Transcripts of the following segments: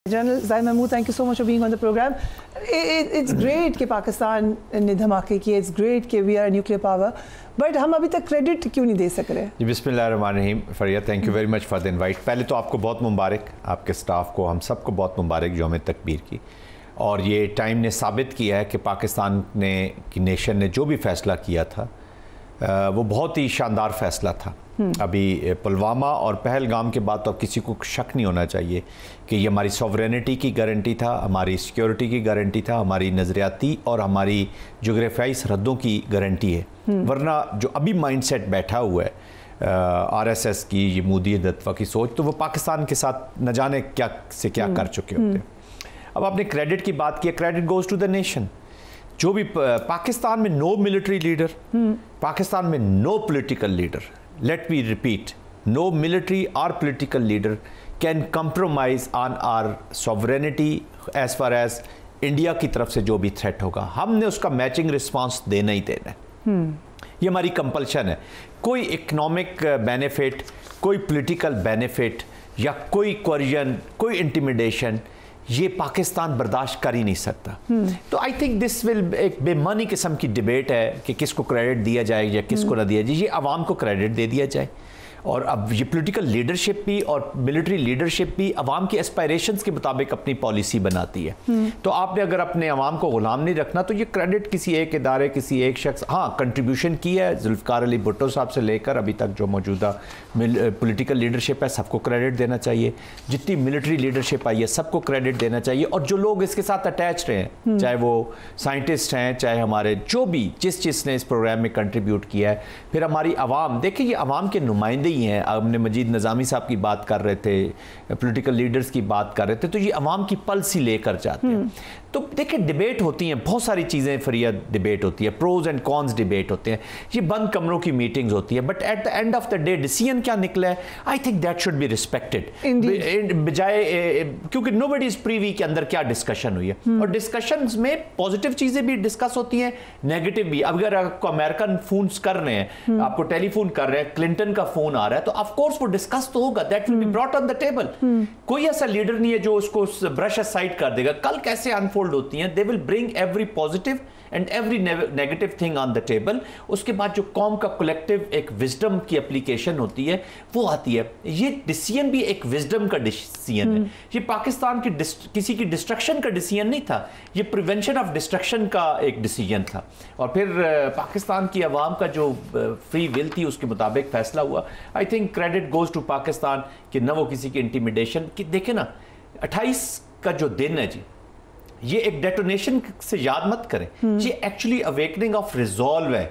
General Zaid Mahmood, thank you so much for being on the program. It's great कि पाकिस्तान ने धमाके किए, it's great कि we are a nuclear power, but हम अभी तक क्रेडिट क्यों नहीं दे सक रहे? जी बिस्मिल्लाहिर्रहमानिर्रहीम Fariya, thank you very much for the invite. पहले तो आपको बहुत मुबारक, आपके स्टाफ को, हम सबको बहुत मुबारक यौम तकबीर की। और ये टाइम ने साबित किया है कि पाकिस्तान ने की नेशन ने जो भी फ़ैसला किया था वो बहुत ही शानदार फ़ैसला था। अभी पुलवामा और पहलगाम के बाद तो अब किसी को शक नहीं होना चाहिए कि ये हमारी सॉवरेनिटी की गारंटी था, हमारी सिक्योरिटी की गारंटी था, हमारी नज़रियाती और हमारी जोग्राफियाई सरहदों की गारंटी है। वरना जो अभी माइंडसेट बैठा हुआ है आरएसएस की, ये मोदी दत्वा की सोच, तो वो पाकिस्तान के साथ न जाने क्या से क्या कर चुके होते हैं। अब आपने क्रेडिट की बात की, credit goes to the nation. जो भी पाकिस्तान में नो मिलिट्री लीडर, पाकिस्तान में no political leader, let me repeat, no military or political leader can compromise on our sovereignty as far as India की तरफ से जो भी थ्रेट होगा, हमने उसका मैचिंग रिस्पांस देना ही देना है। ये हमारी कंपल्शन है। कोई इकोनॉमिक बेनिफिट, कोई पॉलिटिकल बेनिफिट या कोई कोरिजन, कोई इंटिमिडेशन, ये पाकिस्तान बर्दाश्त कर ही नहीं सकता। तो आई थिंक दिस विल एक बेमानी किस्म की डिबेट है कि किसको क्रेडिट दिया जाए या किसको ना दिया जाए। ये आवाम को क्रेडिट दे दिया जाए। और अब ये पॉलिटिकल लीडरशिप भी और मिलिट्री लीडरशिप भी आवाम की एस्पायरेशंस के मुताबिक अपनी पॉलिसी बनाती है। तो आपने अगर अपने आवाम को गुलाम नहीं रखना तो ये क्रेडिट किसी एक इदारे, किसी एक शख्स, हाँ कंट्रीब्यूशन की है जुल्फ़िकार अली भुट्टो साहब से लेकर अभी तक जो मौजूदा पॉलिटिकल लीडरशिप है सबको क्रेडिट देना चाहिए। जितनी मिलिट्री लीडरशिप आई है सबको क्रेडिट देना चाहिए। और जो लोग इसके साथ अटैच रहे हैं, चाहे वो साइंटिस्ट हैं, चाहे हमारे जो भी जिसने इस प्रोग्राम में कंट्रीब्यूट किया है, फिर हमारी आवाम, देखिए ये आवाम के नुमाइंदे ही हैं। हमने मजीद निज़ामी साहब की बात कर रहे थे, पॉलिटिकल लीडर्स की बात कर रहे थे, तो ये अवाम की पल्स ही लेकर जाते हैं। तो देखिए डिबेट होती हैं, बहुत सारी चीज़ें फरिया डिबेट होती है, प्रोज एंड कॉन्स डिबेट होते हैं, ये बंद कमरों की मीटिंग्स होती है, but at the end of the day decision क्या निकला है, I think that should be respected बजाय, क्योंकि नोबडी इज प्रीवी के अंदर क्या डिस्कशन हुई है। और डिस्कशंस में पॉजिटिव चीज़ें भी डिस्कस होती हैं, नेगेटिव भी। अगर आपको अमेरिकन फोन्स कर रहे हैं, आपको टेलीफोन कर रहे हैं, क्लिंटन का फोन आ रहा है, तो ऑफ कोर्स वो डिस्कस तो होगा, that will be brought on the table. कोई ऐसा लीडर नहीं है जो उसको ब्रश असाइड कर देगा। कल कैसे अनफोल्ड होती हैं, they will bring every positive and every negative thing on the table. उसके बाद जो कौम का कलेक्टिव एक विजडम की एप्लीकेशन होती है वो आती है। ये डिसीजन भी एक विजडम का डिसीजन है। ये पाकिस्तान की किसी की डिस्ट्रक्शन का डिसीजन नहीं था, ये प्रिवेंशन ऑफ डिस्ट्रक्शन का एक डिसीजन था। और फिर पाकिस्तान की आवाम का जो फ्री विल थी उसके मुताबिक फैसला हुआ। I think credit goes to Pakistan कि न वो किसी की इंटिमिडेशन की। देखे ना 28 का जो दिन है जी, ये एक डेटोनेशन से याद मत करें, ये एक्चुअली अवेकनिंग ऑफ रिजॉल्व है।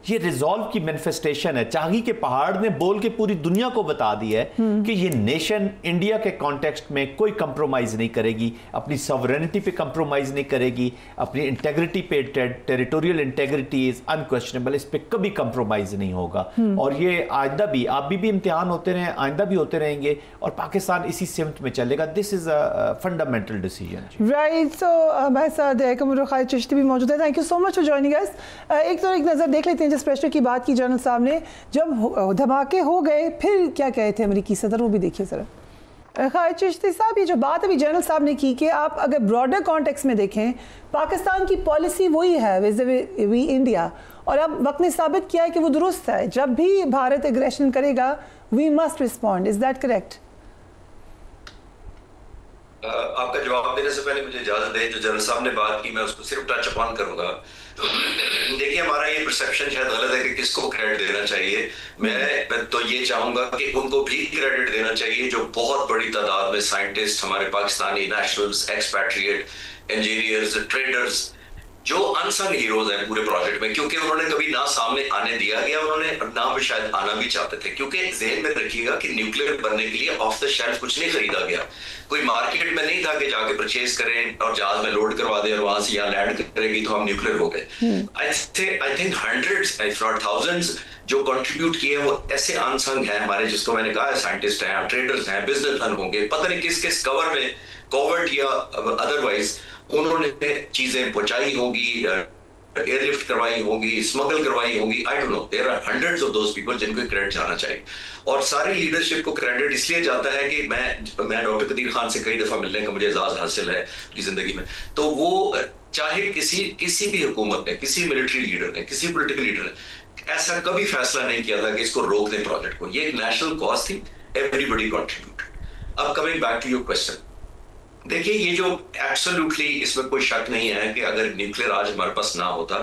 ये रिजॉल्व की मैनिफेस्टेशन है। चाही के पहाड़ ने बोल के पूरी दुनिया को बता दिया है कि ये नेशन इंडिया के कॉन्टेक्स्ट में कोई कंप्रोमाइज नहीं करेगी, अपनी सॉवरेनिटी पे कंप्रोमाइज नहीं करेगी, अपनी इंटेग्रिटी पे, टेरिटोरियल इंटेग्रिटी इज अनक्वेश्चनेबल, इस पे कभी कंप्रोमाइज नहीं होगा। और ये आइंदा भी, आप भी इम्तिहान होते रहे, आइंदा भी होते रहेंगे और पाकिस्तान इसी सिमत में चलेगा। This is a fundamental decision. Right, so हमारे साथ कमरुल खालिद चिश्ती भी मौजूद है। Thank you so much for joining us. एक नज़र देख लेते हैं जिस प्रश्न की बात की जनरल साहब ने, जब धमाके हो गए फिर क्या कहे थे अमेरिकी सदर, वो भी देखिए ज़रा। खालिद चिश्ती साहब, ये जो बात अभी जनरल साहब ने की कि आप अगर ब्रॉडर कॉन्टेक्स्ट में देखें, पाकिस्तान की पॉलिसी वही है वी इंडिया, और अब वक्त ने साबित किया है कि वो दुरुस्त है। जब भी भारत एग्रेशन करेगा we must respond, is that correct? आपका जवाब देने से पहले मुझे इजाजत दें, जो जनरल साहब ने बात की मैं उसको सिर्फ टच अपॉन करूंगा। तो देखिए हमारा ये परसेप्शन शायद गलत है कि किसको क्रेडिट देना चाहिए। मैं तो ये चाहूंगा कि उनको भी क्रेडिट देना चाहिए जो बहुत बड़ी तादाद में साइंटिस्ट, हमारे Pakistani nationals, expatriate, engineers, traders, जो अनसंग हीरोज हैं पूरे प्रोजेक्ट में, क्योंकि उन्होंने कभी ना सामने आने दिया गया, उन्होंने ना भी शायद आना भी चाहते थे। क्योंकि ज़हन में रखिएगा कि न्यूक्लियर बनने के लिए ऑफ द शेल्फ कुछ नहीं खरीदा गया, कोई मार्केट में नहीं था कि जाके परचेज करें और जहाज में लोड करवा दें और वहां से यहाँ लैंड करेगी तो हम न्यूक्लियर हो गए। I think hundreds if not thousands जो कंट्रीब्यूट किए वो ऐसे अनसंग हैं हमारे, जिसको मैंने कहा है साइंटिस्ट हैं, ट्रेडर्स हैं, बिजनेसमैन होंगे, पता नहीं किस किस कवर में, कोवर्ट या अदरवाइज, उन्होंने चीजें पहुंचाई होगी, एयरलिफ्ट करवाई होंगी, स्मगल करवाई होंगी, I don't know, there are hundreds of those people जिनको क्रेडिट जाना चाहिए। और सारी लीडरशिप को क्रेडिट इसलिए जाता है कि मैं डॉक्टर कदीर खान से कई दफा मिलने का मुझे एजाज हासिल है अपनी जिंदगी में, तो वो चाहे किसी भी हुकूमत ने, किसी मिलिट्री लीडर ने, किसी पॉलिटिकल लीडर ने ऐसा कभी फैसला नहीं किया था कि इसको रोक दें प्रोजेक्ट को। ये एक नेशनल कॉज थी, एवरीबडी कंट्रीब्यूट। अब coming back to your question, देखिए ये जो एब्सोल्युटली इसमें कोई शक नहीं है कि अगर न्यूक्लियर आज हमारे पास ना होता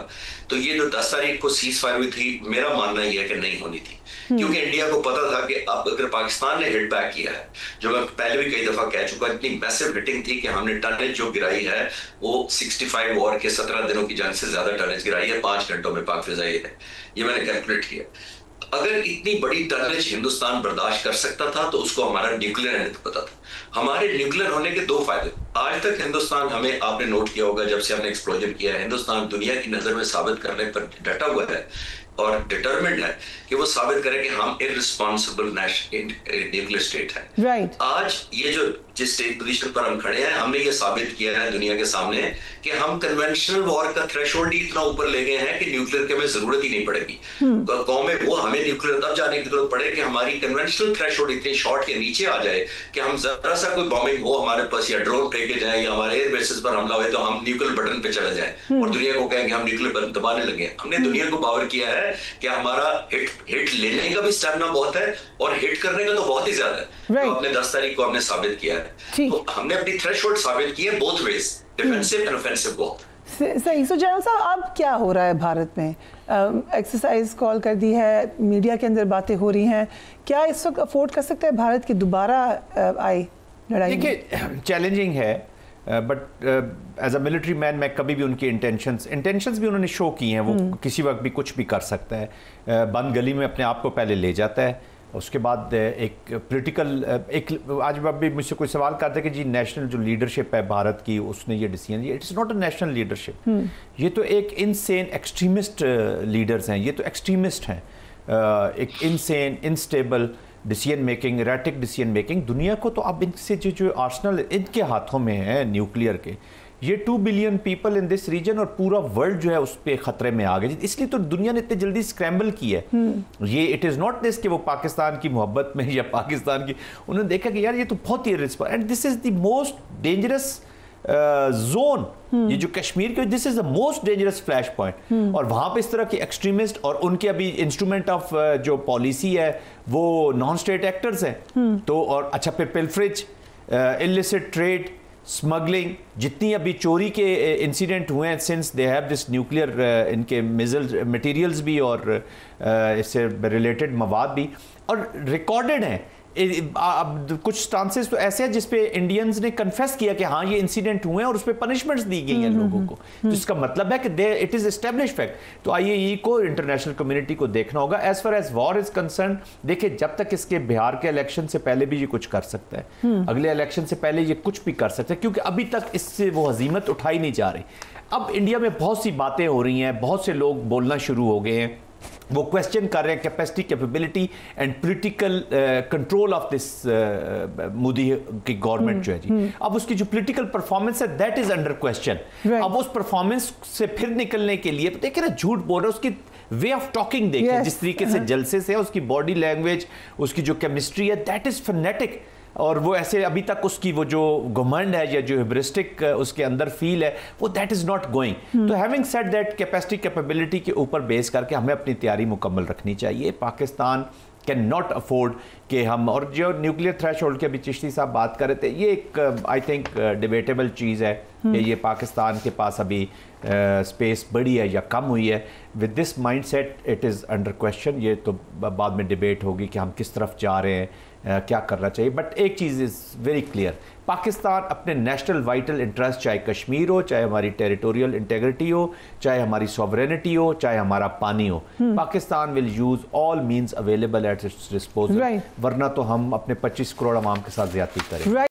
तो ये जो 10 तारीख को सीज फायर हुई थी, मेरा मानना ये है कि नहीं होनी थी, क्योंकि इंडिया को पता था कि अब अगर पाकिस्तान ने हिट बैक किया है, जो मैं पहले भी कई दफा कह चुका, इतनी मैसिव हिटिंग थी कि हमने टनेज जो गिराई है वो 65 वॉर के 17 दिनों की जंग से ज्यादा टनेज गिराई है 5 घंटों में पाक फिजाई है, ये मैंने कैलकुलेट किया। अगर इतनी बड़ी टनेज हिंदुस्तान बर्दाश्त कर सकता था तो उसको हमारा न्यूक्लियर है पता था। हमारे न्यूक्लियर होने के 2 फायदे, आज तक हिंदुस्तान, हमें आपने नोट किया होगा जब से हमने एक्सप्लोजन किया है, हिंदुस्तान दुनिया की नजर में साबित करने पर डटा हुआ है और डिटरमिन्ड है कि वो साबित करे कि हम इररिस्पांसिबल न्यूक्लियर स्टेट है। राइट। आज ये जो जिस स्टेट पोजीशन पर हम खड़े हैं, हमने ये साबित किया है दुनिया के सामने कि हम कन्वेंशनल वॉर का थ्रेशोल्ड ही इतना ऊपर ले गए हैं कि न्यूक्लियर की हमें जरूरत ही नहीं पड़ेगी। कौमें वो हमें न्यूक्लियर तब जाने की जरूरत पड़े कि हमारी कन्वेंशनल थ्रेशोल्ड इतनी शॉर्ट के नीचे आ जाए कि हम जरा सा कोई बॉम्बिंग हो हमारे पास या ड्रोन फेंके जाए या हमारे एयर बेसिस पर हमला हुए तो हम न्यूक्लियर बटन पे चले जाए और दुनिया को कहें कि हम न्यूक्लियर बटन दबाने लगे। हमने दुनिया को पावर किया है कि हमारा हिट लेने का भी स्टेमिना बहुत है और हिट करने का तो बहुत ही ज्यादा है। तो अपने 10 तारीख को हमने साबित किया है, तो हमने अपनी थ्रेशोल्ड साबित की है both ways, defensive and offensive both. सही। सो जनरल साहब, अब क्या हो रहा है भारत में? एक्सरसाइज कॉल कर दी है, मीडिया के अंदर बातें हो रही हैं, क्या इस वक्त अफोर्ड कर सकता है भारत की दोबारा आए लड़ाई? देखिए चैलेंजिंग है, but as a military man मैं कभी भी उनकी इंटेंशंस भी उन्होंने शो की हैं, वो किसी वक्त भी कुछ भी कर सकता है, बंद गली में अपने आप को पहले ले जाता है, उसके बाद एक पॉलिटिकल आज भी मुझसे कोई सवाल करते हैं कि जी नेशनल जो लीडरशिप है भारत की उसने ये डिसीजन लिया, it's not a national leadership, ये तो एक इनसेन एक्सट्रीमिस्ट लीडर्स हैं, ये तो एक्सट्रीमिस्ट हैं, एक insane instable decision making, erratic decision making. दुनिया को तो अब इनसे जो आर्सेनल इनके हाथों में है न्यूक्लियर के, ये 2 billion people in this region और पूरा वर्ल्ड जो है उस पर खतरे में आ गए, इसलिए तो दुनिया ने इतनी जल्दी स्क्रैम्बल की है। ये इट इज़ नॉट दिस कि वो पाकिस्तान की मोहब्बत में या पाकिस्तान की, उन्होंने देखा कि यार ये तो बहुत ही and this is the most dangerous zone, ये जो कश्मीर के, this is the most dangerous flash point, और वहां पे इस तरह के एक्सट्रीमिस्ट और उनके अभी इंस्ट्रूमेंट ऑफ जो पॉलिसी है वो नॉन स्टेट एक्टर्स हैं, तो और अच्छा फिर पिल्फरेज, इलिसिट ट्रेड, स्मगलिंग, जितनी अभी चोरी के इंसिडेंट हुए हैं since they have this nuclear, इनके मिसाइल मटेरियल्स भी और इससे रिलेटेड मवाद भी और रिकॉर्डेड हैं। अब कुछ स्टांसेस तो ऐसे हैं जिसपे इंडियंस ने कन्फेस किया कि हाँ ये इंसिडेंट हुए हैं और उस पर पनिशमेंट्स दी गई हैं लोगों को, तो इसका मतलब है कि इट इज एस्टेब्लिश्ड फैक्ट। तो आईएई को, इंटरनेशनल कम्युनिटी को देखना होगा। As far as war is concern, देखिए जब तक इसके बिहार के इलेक्शन से पहले भी ये कुछ कर सकता है, अगले इलेक्शन से पहले ये कुछ भी कर सकता है, क्योंकि अभी तक इससे वो हजीमत उठाई नहीं जा रही। अब इंडिया में बहुत सी बातें हो रही हैं, बहुत से लोग बोलना शुरू हो गए हैं, वो क्वेश्चन कर रहे हैं capacity, capability and political control of this Modi की गवर्नमेंट जो है जी। अब उसकी जो पॉलिटिकल परफॉर्मेंस है दैट इज अंडर क्वेश्चन। अब उस परफॉर्मेंस से फिर निकलने के लिए देखिए ना, झूठ बोल रहे हैं, उसकी वे ऑफ टॉकिंग देखिए, जिस तरीके से जलसे से उसकी बॉडी लैंग्वेज, उसकी जो केमिस्ट्री है दैट इज फनेटिक, और वो ऐसे अभी तक उसकी वो जो घमंड है या जो हिब्रिस्टिक उसके अंदर फील है वो दैट इज नॉट गोइंग। तो having said that, capacity capability के ऊपर बेस करके हमें अपनी तैयारी मुकम्मल रखनी चाहिए। पाकिस्तान कैन नॉट अफोर्ड कि हम, और जो न्यूक्लियर थ्रेशोल्ड के अभी चिश्ती साहब बात कर रहे थे, ये एक आई थिंक डिबेटेबल चीज़ है कि ये पाकिस्तान के पास अभी स्पेस बड़ी है या कम हुई है। With this mind set it is under question. ये तो बाद में डिबेट होगी कि हम किस तरफ जा रहे हैं, क्या करना चाहिए। बट एक चीज़ इज़ वेरी क्लियर, पाकिस्तान अपने नेशनल वाइटल इंटरेस्ट, चाहे कश्मीर हो, चाहे हमारी टेरिटोरियल इंटेग्रिटी हो, चाहे हमारी सॉवरेनिटी हो, चाहे हमारा पानी हो, Pakistan will use all means available at its disposal, वरना तो हम अपने 25 करोड़ आवाम के साथ ज्यादती करें।